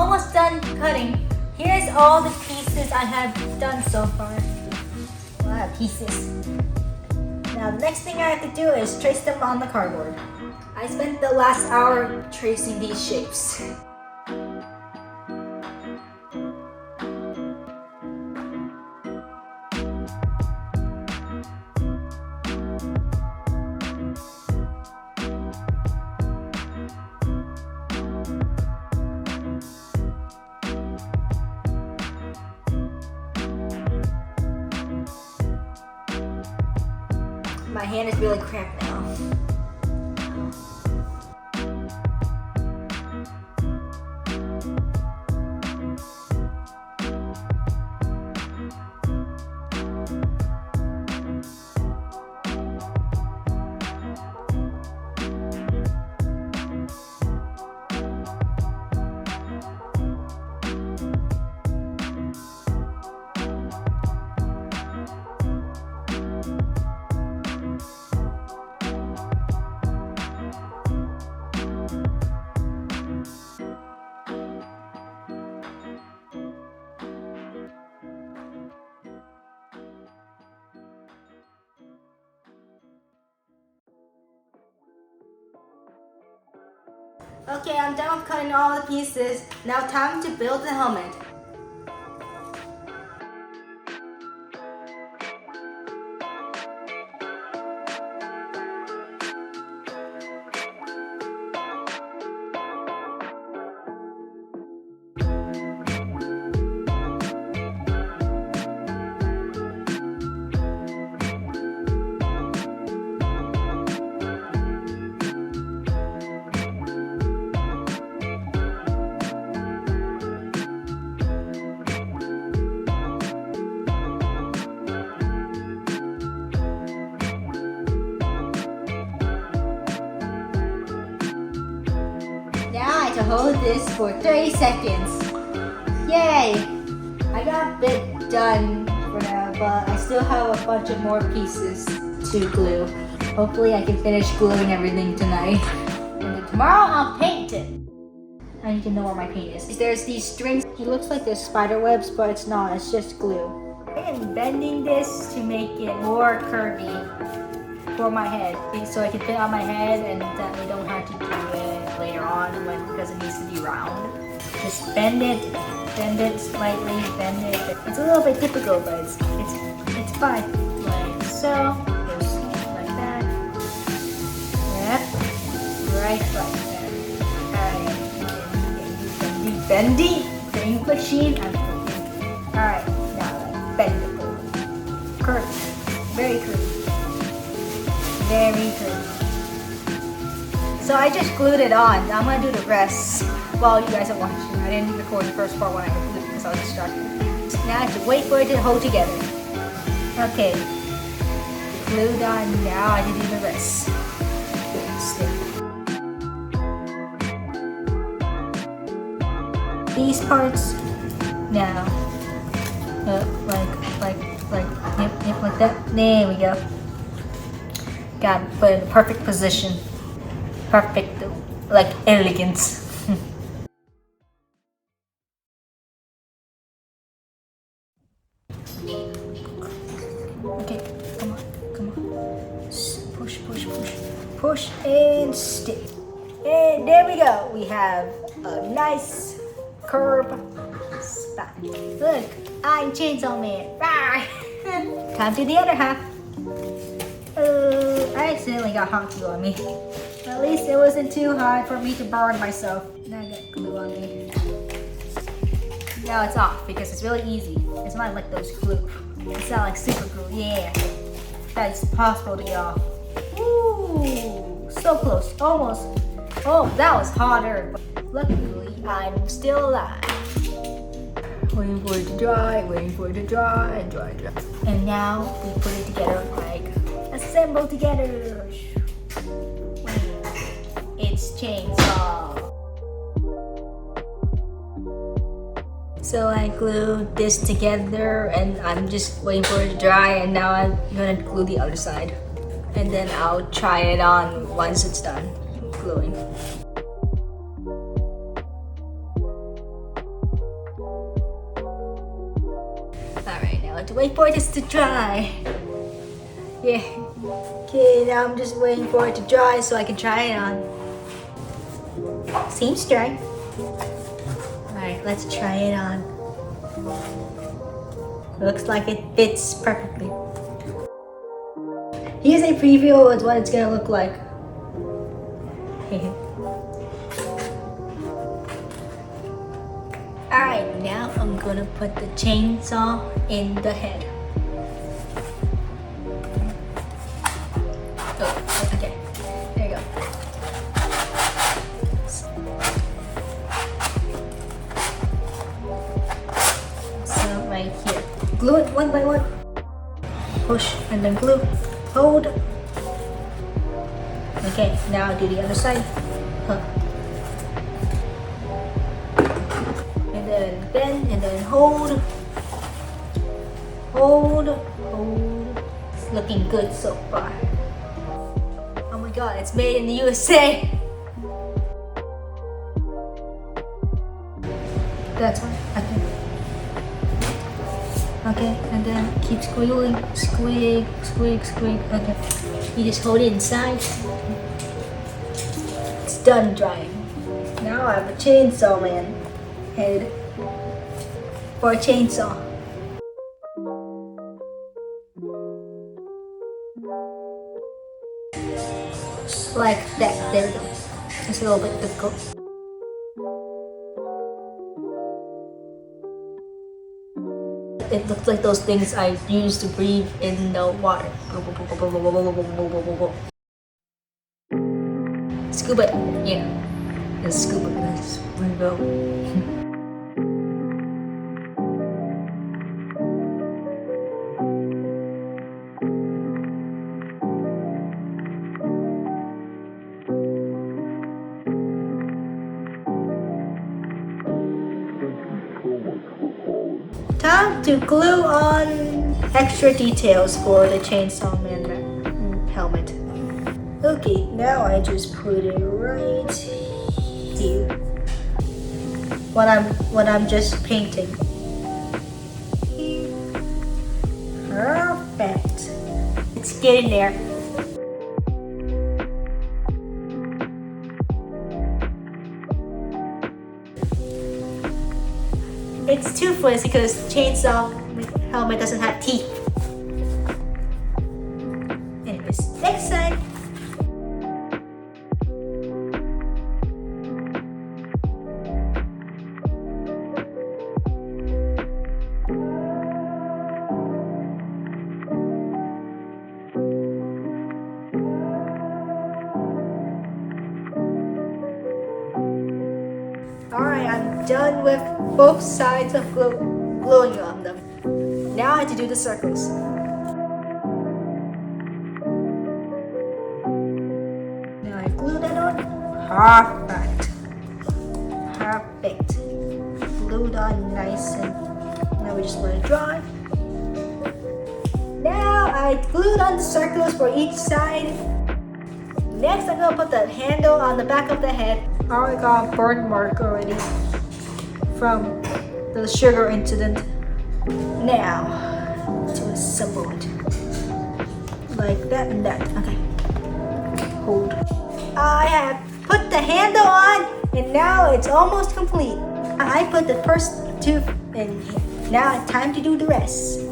almost done cutting. Here's all the pieces I have done so far. A lot of pieces. Now the next thing I have to do is trace them on the cardboard. I spent the last hour tracing these shapes. My hand is really cramped now. Okay, I'm done with cutting all the pieces. Now time to build the helmet. Now I have to hold this for 30 seconds. Yay! I got a bit done for now, but I still have a bunch of more pieces to glue. Hopefully I can finish gluing everything tonight. And then tomorrow I'll paint it. I need to know where my paint is. There's these strings. It looks like there's spider webs, but it's not. It's just glue. I am bending this to make it more curvy for my head, so I can fit on my head and that we don't have to do it later on because it needs to be round. Just bend it slightly, bend it. It's a little bit difficult, but it's fine. Like so, just like that. Yep, right there. Alright, bendy, bend machine. Alright, now bendable, curvy, very curvy. Very good. So I just glued it on. I'm gonna do the rest while you guys are watching. I didn't record the first part when I glued because I was distracted. Now I have to wait for it to hold together. Okay. Glued on. Now I can do the rest. Stick. These parts. Now. Like that. There we go. Got to put it in the perfect position. Perfect, like elegance. Okay, come on. Push and stick. And there we go. We have a nice curve spot. Look, I'm Chainsawnya. Time to the other half. I accidentally got hot glue on me. At least it wasn't too hot for me to burn myself. Now I got glue on me. Now it's off because it's really easy. It's not like those glue. It's not like super glue. Yeah. That's possible to get off. Ooh, so close. Almost. Oh, that was harder. But luckily, I'm still alive. Waiting for it to dry, dry. And now we put it together like assemble together. It's chainsaw. So I glued this together and I'm just waiting for it to dry, and now I'm gonna glue the other side. And then I'll try it on once it's done gluing. wait for this to dry. Yeah. Okay, now I'm just waiting for it to dry so I can try it on. Seems dry. Alright, let's try it on. Looks like it fits perfectly. Here's a preview of what it's gonna look like. Alright, now I'm gonna put the chainsaw in the head. Oh, okay. There you go. So right here. Glue it one by one. Push and then glue. Hold. Okay, now do the other side. Huh. And then bend and then hold. Hold. Hold. It's looking good so far. Oh my god, it's made in the USA. That's one. Okay. Okay, and then keep squealing, squeak, squeak, squeak. Okay, you just hold it inside. It's done drying. Now I have a chainsaw man head for a chainsaw. Like that. There we go. It's a little bit difficult. It looks like those things I used to breathe in the water. Scuba, yeah. The scuba, let's go. Time to glue on extra details for the Chainsaw Man helmet. Okay, now I just put it right here. What I'm just painting. Perfect. It's getting there. It's toothless because Chainsaw helmet doesn't have teeth. Anyways, next side. Alright, I'm done with both sides of gluing on them. Now I have to do the circles. Now I glue that on. Perfect. Perfect. Glued on nice and now we just let it dry. Now I glued on the circles for each side. Next I'm gonna put the handle on the back of the head. I already got a burn mark already from the sugar incident. Now to assemble it like that and that. Okay, hold. I have put the handle on and now it's almost complete. I put the first tooth in here. Now it's time to do the rest.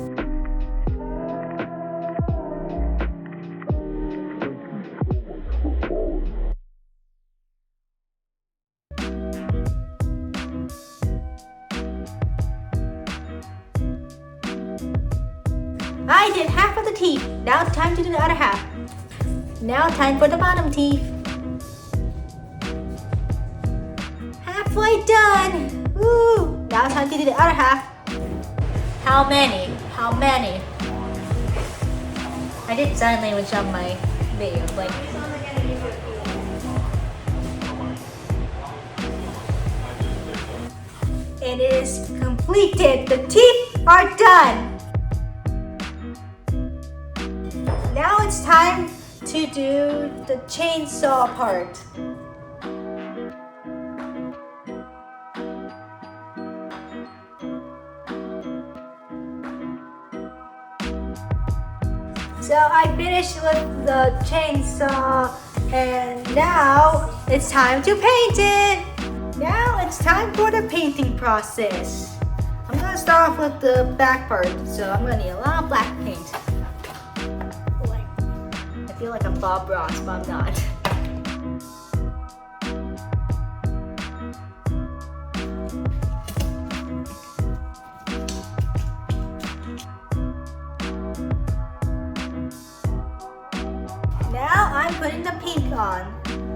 I did half of the teeth. Now it's time to do the other half. Now time for the bottom teeth. Halfway done. Woo! Now it's time to do the other half. How many? How many? I did sign language on my video, but it is completed. The teeth are done. Now it's time to do the chainsaw part. So I finished with the chainsaw and now it's time to paint it. Now it's time for the painting process. I'm gonna start off with the back part, so I'm gonna need a lot of black paint. I feel like I'm Bob Ross, but I'm not. Now I'm putting the pink on.